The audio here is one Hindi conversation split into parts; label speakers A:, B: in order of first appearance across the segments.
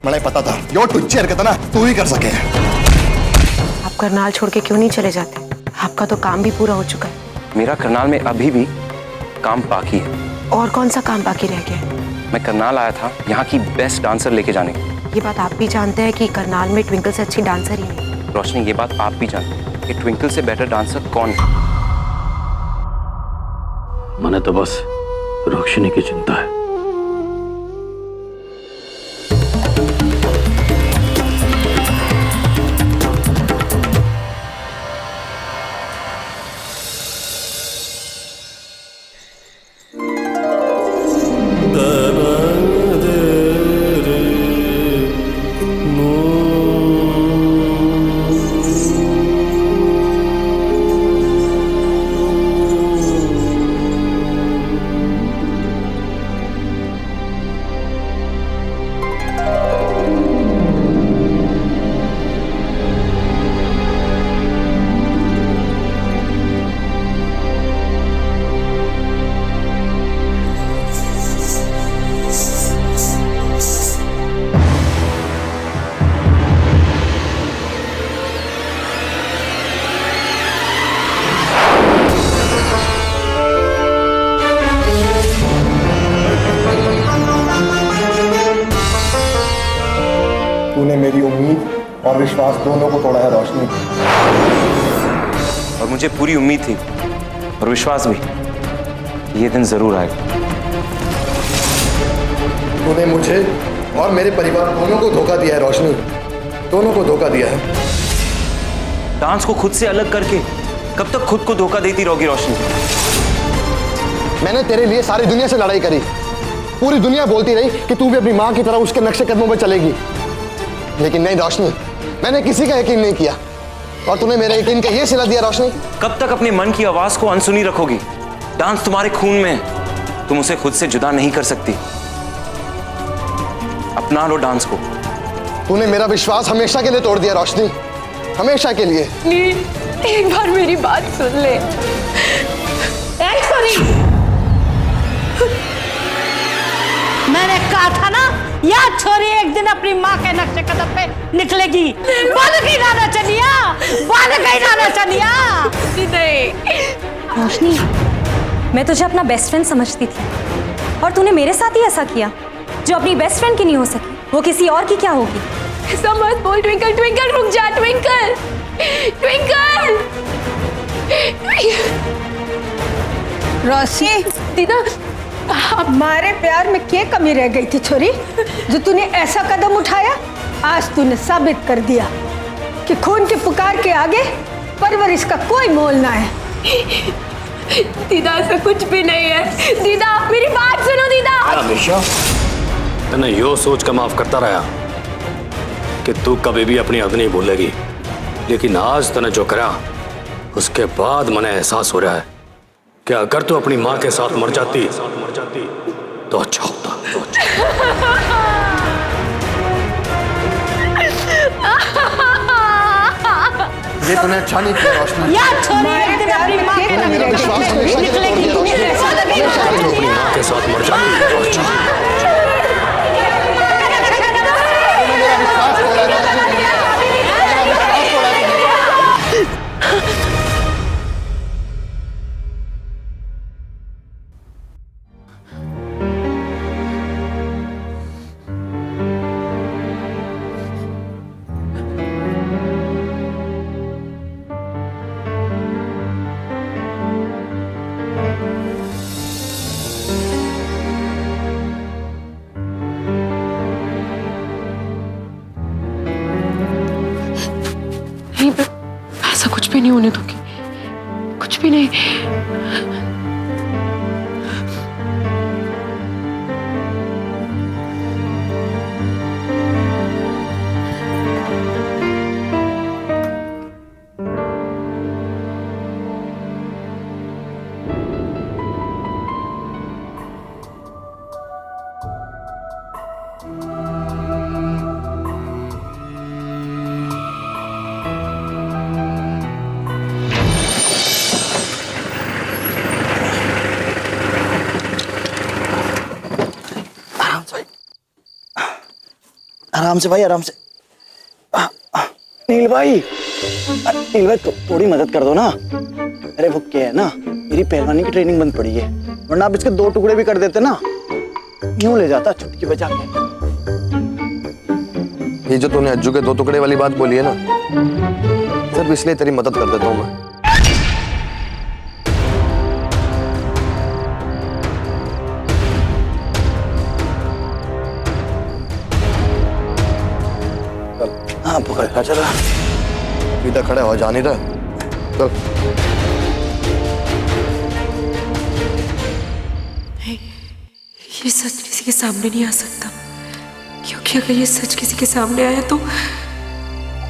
A: मुझे पता था जो टुच्ची हरकत है ना तू ही कर सके।
B: आप करनाल छोड़ के क्यों नहीं चले जाते? आपका तो काम भी पूरा हो चुका है।
C: मेरा करनाल में अभी भी काम बाकी है।
B: और कौन सा काम बाकी रह गया है?
C: मैं करनाल आया था यहाँ की बेस्ट डांसर लेके जाने।
B: ये बात आप भी जानते हैं कि करनाल में ट्विंकल से अच्छी डांसर ही नहीं।
C: रोशनी, ये बात आप भी जानते हैं कि ट्विंकल से बेटर डांसर कौन है।
D: मैंने तो बस रोशनी की चिंता है।
A: तूने मेरी उम्मीद और विश्वास दोनों को तोड़ा है रोशनी।
C: और मुझे पूरी उम्मीद थी और विश्वास भी ये दिन जरूर आएगा।
A: तूने मुझे और मेरे परिवार दोनों को धोखा दिया है रोशनी, दोनों को धोखा दिया है।
C: डांस को खुद से अलग करके कब तक खुद को धोखा देती रहोगी रोशनी?
A: मैंने तेरे लिए सारी दुनिया से लड़ाई करी, पूरी दुनिया बोलती रही कि तू भी अपनी माँ की तरह उसके नक्शे कदमों पर चलेगी, लेकिन नहीं रोशनी, मैंने किसी का यकीन नहीं किया और तूने मेरे यकीन का ये सिला दिया रोशनी।
C: कब तक अपने मन की आवाज को अनसुनी रखोगी? डांस तुम्हारे खून में है, तुम उसे खुद से जुदा नहीं कर सकती। अपना लो डांस को।
A: तूने मेरा विश्वास हमेशा के लिए तोड़ दिया रोशनी, हमेशा के लिए।
B: एक बार मेरी बात सुन ले। सॉरी,
E: मैंने कहा था ना, यह छोरी एक दिन अपनी माँ के नक्शे कदम पे निकलेगी। बन गई नाना चनिया, बन गई नाना चनिया।
F: रोशनी, मैं तुझे अपना बेस्ट फ्रेंड समझती थी और तूने मेरे साथ ही ऐसा किया। जो अपनी बेस्ट फ्रेंड की नहीं हो सकी वो किसी और की क्या होगी?
B: ऐसा मत बोल ट्विंकल। ट्विंकल रुक जा। Twinkle, twinkle.
E: रोशनी,
B: दीदा,
E: हमारे प्यार में क्या कमी रह गई थी छोरी, जो तूने ऐसा कदम उठाया? आज तूने साबित कर दिया कि खून की पुकार के आगे परवरिश का कोई मोल ना है।
B: दीदा ऐसा कुछ भी नहीं है। दीदा मेरी बात सुनो। दीदा
D: हमेशा तने यो सोच कर माफ करता रहा कि तू कभी भी अपनी हद नहीं भूलेगी, लेकिन आज तने जो करा उसके बाद मने एहसास हो रहा है कि अगर तू अपनी माँ के साथ मर जाती तो अच्छा होता।
A: ये तूने अच्छा नहीं किया रोशनी।
E: या छोरी एक दिन अपनी माँ के
A: तूने मेरा विश्वास हमेशा के लिए तोड़ दिया रोशनी।
D: अपनी माँ के साथ मर जाती तो अच्छा होता।
A: मेरा विश्वास तोड़ा रोशनी, मेरा विश्वास तोड़ा तूने।
B: नहीं, ऐसा कुछ भी नहीं होने दूंगी, कुछ भी नहीं।
G: आराम से भाई, आराम से। नील भाई, नील भाई थोड़ी मदद कर दो ना। अरे वो क्या है ना, मेरी पहलवानी की ट्रेनिंग बंद पड़ी है, वरना आप इसके 2 टुकड़े भी कर देते ना, यूं ले जाता चुटकी बजा के।
A: ये जो तूने अज्जू के 2 टुकड़े वाली बात बोली है ना, सिर्फ इसलिए तेरी मदद कर देता हूं मैं।
G: हाँ पकड़ खा चला।
A: सीधा खड़ा हो, जा नहीं रहा। चल।
B: ये सच किसी के सामने नहीं आ सकता, क्योंकि अगर ये सच किसी के सामने आया तो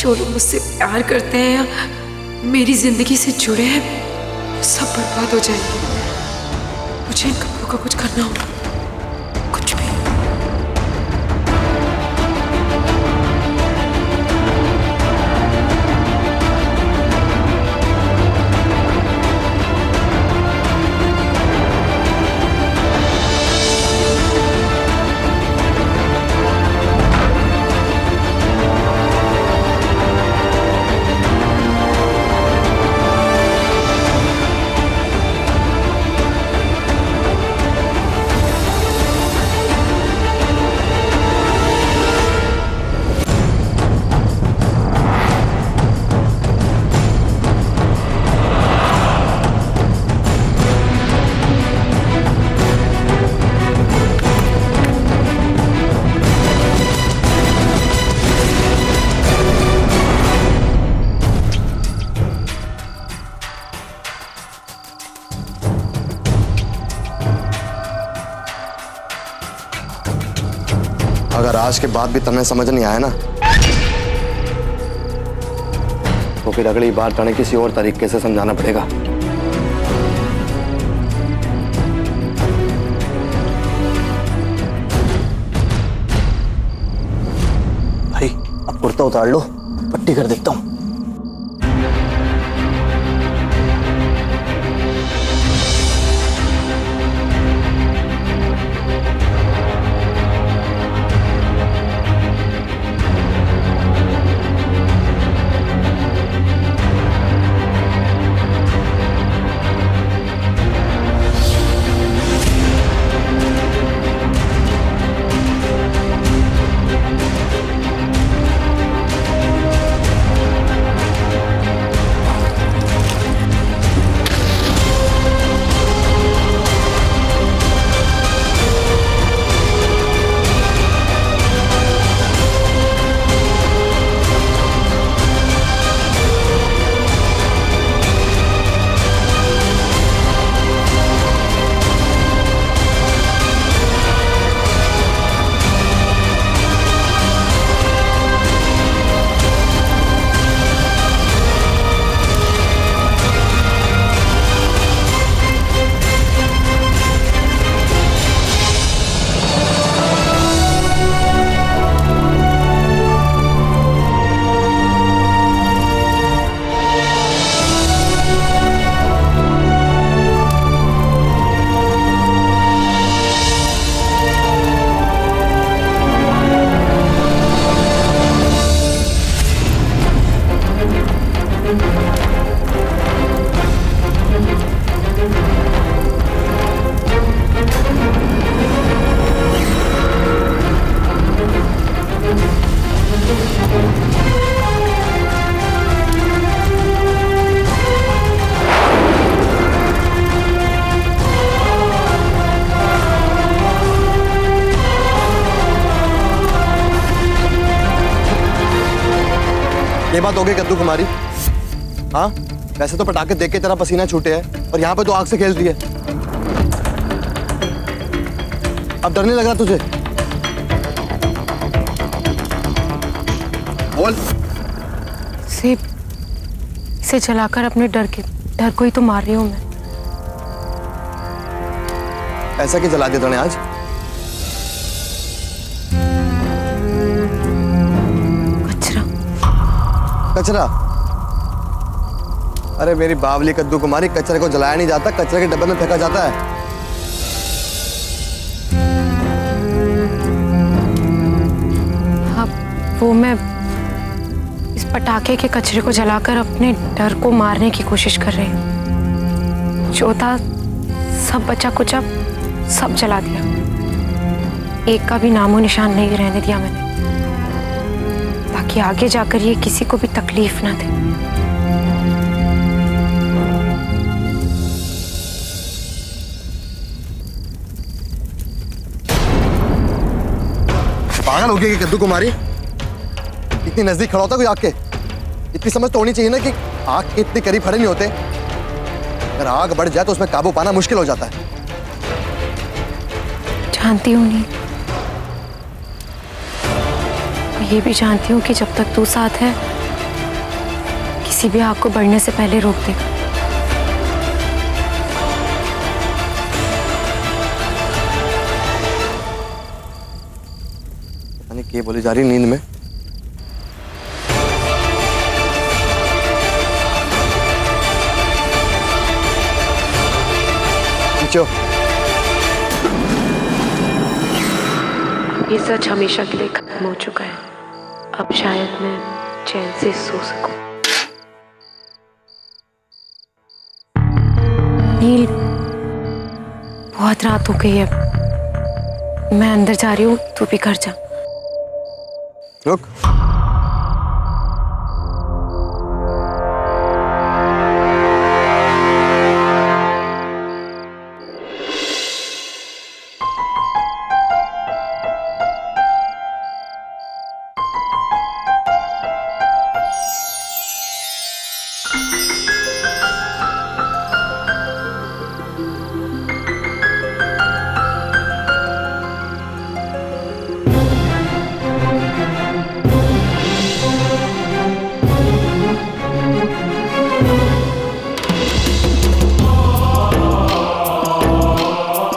B: जो लोग मुझसे प्यार करते हैं या मेरी जिंदगी से जुड़े हैं, सब बर्बाद हो जाएंगे। मुझे इन कपड़ों का कुछ करना होगा, कुछ भी।
A: अगर आज के बाद भी तुम्हें समझ नहीं आया ना, तो फिर अगली बार तुम्हें किसी और तरीके से समझाना पड़ेगा।
G: भाई अब कुर्ता उतार लो, पट्टी कर देता हूँ।
A: ये बात हो गई कद्दू कुमारी। हाँ, वैसे तो पटाखे देख के तेरा पसीना छूटे है और यहाँ पे तो आग से खेल रही है। अब डर नहीं लग रहा तुझे? बोल।
B: इसे जलाकर अपने डर को ही तो मार रही हूं मैं।
A: ऐसा क्यों जला दिया तूने आज? कचरा? अरे मेरी बावली कद्दू कुमारी, कचरे को जलाया नहीं जाता, कचरे के डब्बे में फेंका जाता है।
B: हाँ, वो मैं इस पटाखे के कचरे को जलाकर अपने डर को मारने की कोशिश कर रही हूँ। जो था सब बचा कुचा सब जला दिया, एक का भी नामो निशान नहीं रहने दिया मैंने, ताकि आगे जाकर ये किसी को भी तकलीफ ना दे।
A: पागल हो गया कि कद्दू कुमारी, इतनी नजदीक खड़ा होता कोई आग के? इतनी समझ तो होनी चाहिए ना कि आग के इतने करीब खड़े नहीं होते। अगर आग बढ़ जाए तो उसमें काबू पाना मुश्किल हो जाता है।
B: जानती हूँ नहीं, ये भी जानती हूँ कि जब तक तू साथ है किसी भी आग को बढ़ने से पहले रोक देगा।
A: पता नहीं क्या बोली जा रही नींद में। नीचे
B: ये सच हमेशा के लिए खत्म हो चुका है। अब शायद मैं चैन से सो सकूं। नील, बहुत रात हो गई है, मैं अंदर जा रही हूँ, तू भी घर जा।
A: रुक,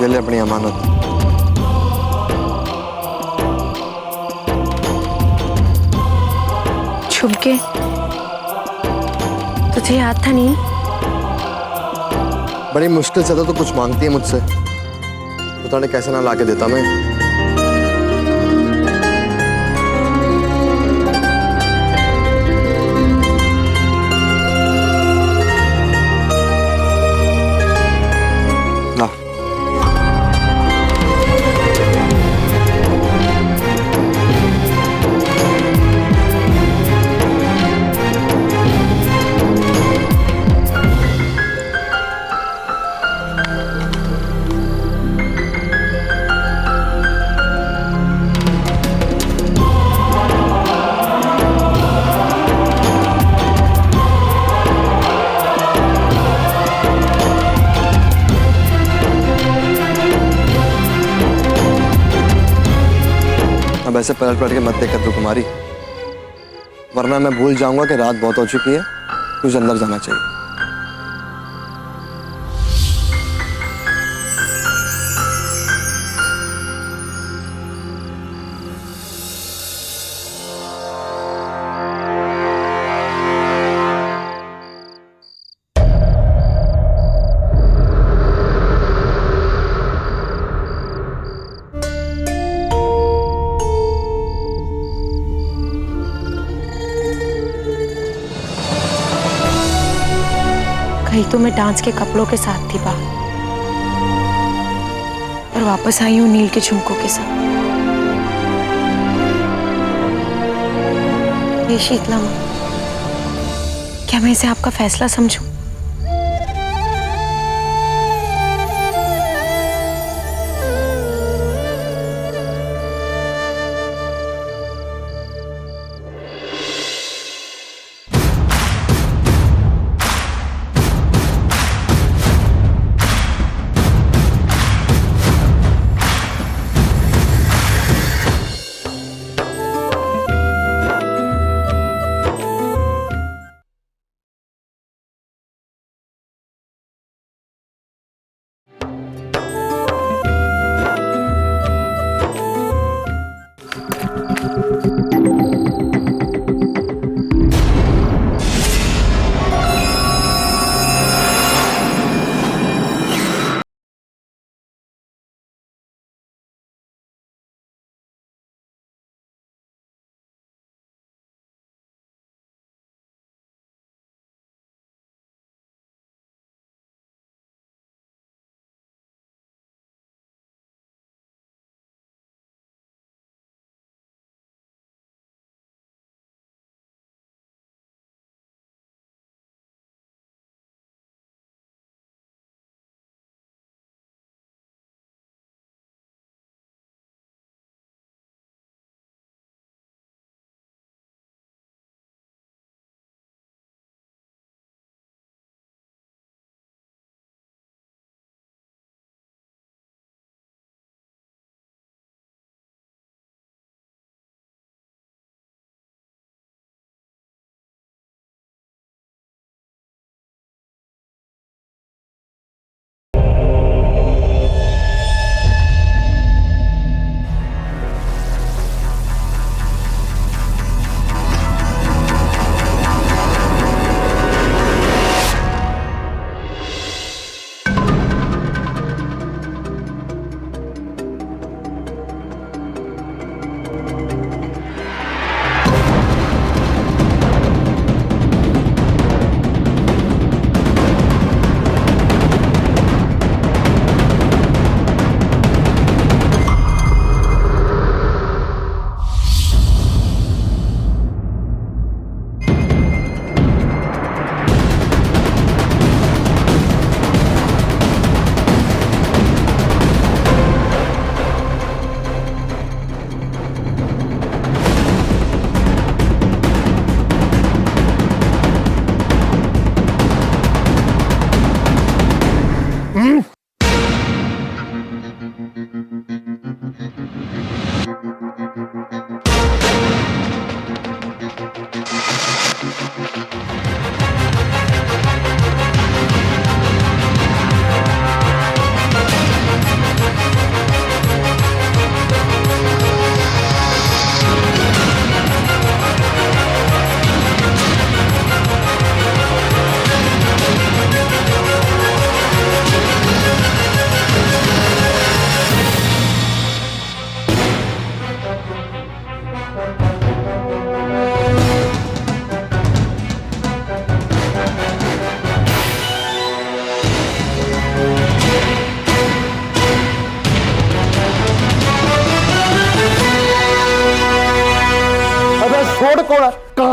A: ये ले अपनी अमानत।
B: छुप के तुझे याद था नहीं?
A: बड़ी मुश्किल से तो कुछ मांगती है मुझसे, पता नहीं कैसे ना लाके देता मैं। ला। अब ऐसे पलट पलट के मत देख कद्दू कुमारी, वरना मैं भूल जाऊंगा कि रात बहुत हो चुकी है, तुझे अंदर जाना चाहिए।
B: कहीं तो मैं डांस के कपड़ों के साथ थी बाहर, और वापस आई हूँ नील के झुमकों के साथ। ये शीतला माँ, क्या मैं इसे आपका फैसला समझूं?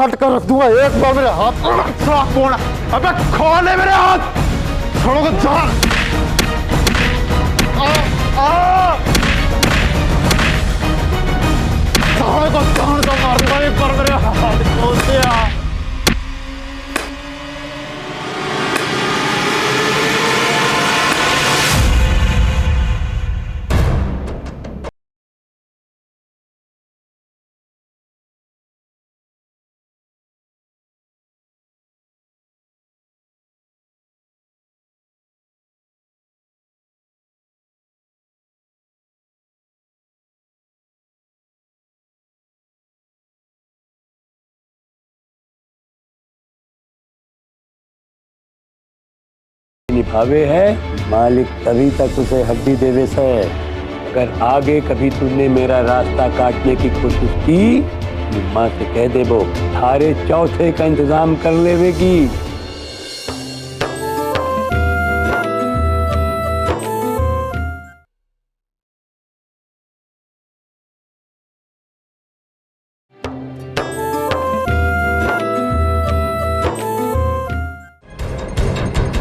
A: काट कर रख दूंगा एक बार मेरे हाथ। कौन? अबे कौन है मेरे हाथ? छोड़ोगे जान? साले को जान से मार दूंगा एक बार मेरे हाथ खोल दिया।
H: निभावे है मालिक तभी तक उसे हड्डी देवे से। अगर आगे कभी तुमने मेरा रास्ता काटने की कोशिश की माँ से कह देबो थारे चौथे का इंतजाम कर लेवेगी।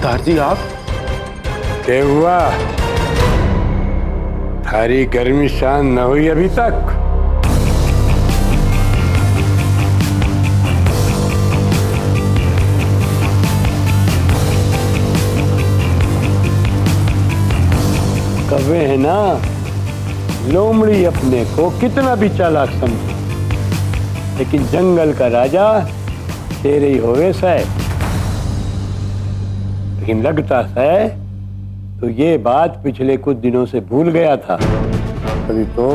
A: दारजी आप?
H: क्या हुआ? थारी गर्मी शांत न हुई अभी तक? कवे है ना लोमड़ी अपने को कितना भी चालाक समझे, लेकिन जंगल का राजा तेरे ही होवे साहब। लेकिन लगता है तो ये बात पिछले कुछ दिनों से भूल गया था। अभी तो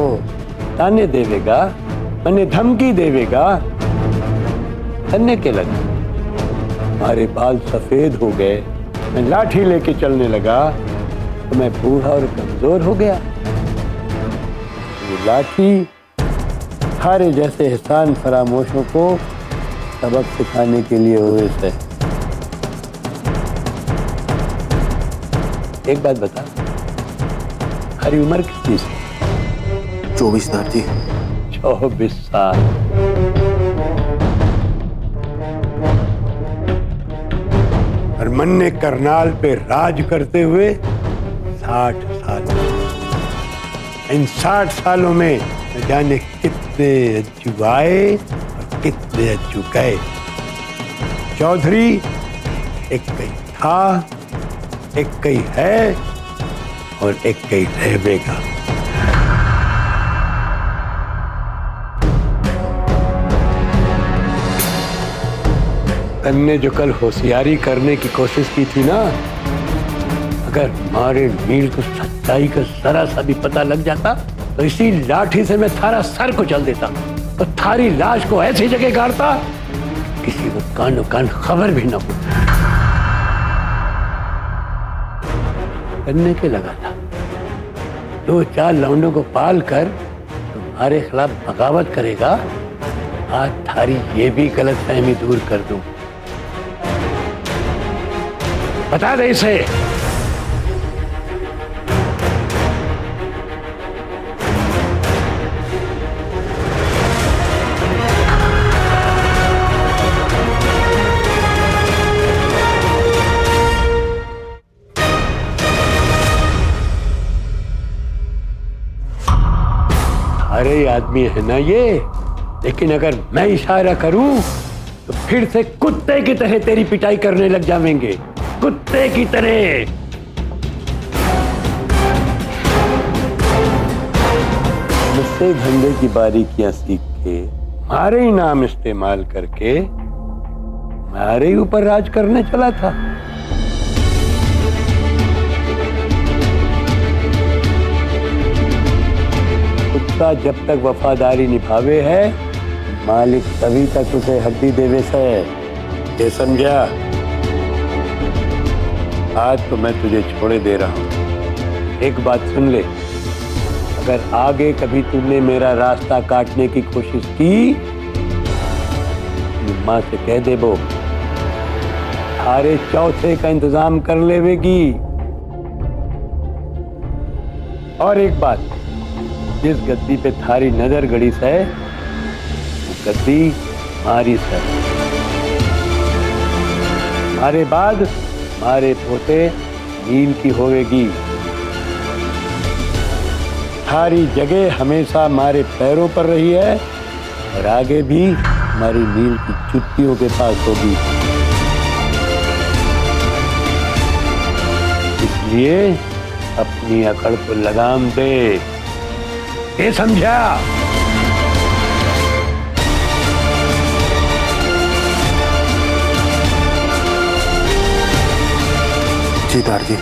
H: ताने देवेगा, मैंने धमकी देवेगा, करने के लगा। हमारे बाल सफेद हो गए, मैं लाठी लेके चलने लगा तो मैं बूढ़ा और कमजोर हो गया। ये लाठी हमारे जैसे एहसान फरामोशों को सबक सिखाने के लिए हुए थे। एक बात बता, हरी उम्र कितनी है?
A: 24 दारजी।
H: 24 साल। और मन ने करनाल पे राज करते हुए 60 साल। इन 60 सालों में न जाने कितने अज्जू आए और कितने अज्जू गए। चौधरी एक कई था, एक कई है और एक कई रहेगा। तन्ने जो कल होशियारी करने की कोशिश की थी ना, अगर हमारे मीर को सच्चाई का जरा सा भी पता लग जाता तो इसी लाठी से मैं थारा सर को चल देता और थारी लाश को ऐसी जगह गाड़ता किसी को कानो कान खबर भी न हो। करने के लगा था 2-4 लौंडों को पाल कर तुम्हारे खिलाफ बगावत करेगा। आज थारी ये भी गलतफहमी दूर कर दूं। बता दे इसे। अरे आदमी है ना ये, लेकिन अगर मैं इशारा करूं तो फिर से कुत्ते की तरह तेरी पिटाई करने लग जाएंगे, कुत्ते की तरह। मुझसे धंधे की बारीकियां सीख के मारे ही नाम इस्तेमाल करके मारे ही ऊपर राज करने चला था। कुत्ता जब तक वफादारी निभावे है मालिक तभी तक उसे हड्डी देवे से। ये समझा? आज तो मैं तुझे छोड़े दे रहा हूं। एक बात सुन ले, अगर आगे कभी तुमने मेरा रास्ता काटने की कोशिश की माँ से कह देबो थारे चौथे का इंतजाम कर लेवेगी। और एक बात, जिस गद्दी पे थारी नजर गड़ी से वो गद्दी मारी सर। मारे बाद मारे पोते नील की होवेगी। सारी जगह हमेशा मारे पैरों पर रही है और आगे भी हमारी नील की जुत्तियों के पास होगी। इसलिए अपनी अकड़ को लगाम दे। ये समझा?
A: जी दारजी।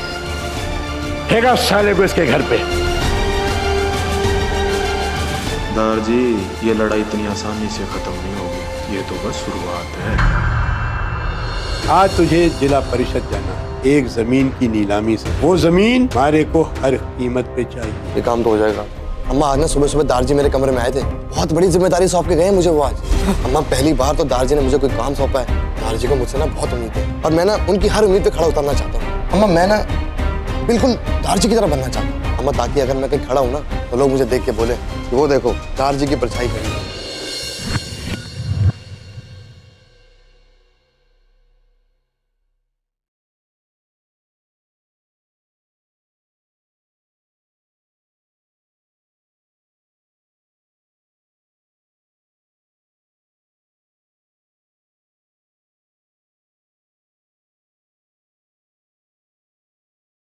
H: फेंका साले को इसके घर पे।
I: दारजी, ये लड़ाई इतनी आसानी से खत्म नहीं होगी, ये तो बस शुरुआत है।
H: आज तुझे जिला परिषद जाना है, एक जमीन की नीलामी से। वो जमीन मारे को हर कीमत पे चाहिए।
A: ये काम तो हो जाएगा। अम्मा आज ना सुबह सुबह दारजी मेरे कमरे में आए थे, बहुत बड़ी जिम्मेदारी सौंप के गए मुझे वो आज। अम्मा पहली बार तो दारजी ने मुझे कोई काम सौंपा है। दारजी को मुझसे ना बहुत उम्मीद है और मैं ना उनकी हर उम्मीद पे खड़ा उतरना चाहता हूँ। अम्मा मैं ना बिल्कुल दारजी की तरह बनना चाहता हूँ अम्मा, ताकि अगर मैं कहीं खड़ा हूँ ना तो लोग मुझे देख के बोले कि वो देखो दारजी की परछाई खड़ी है।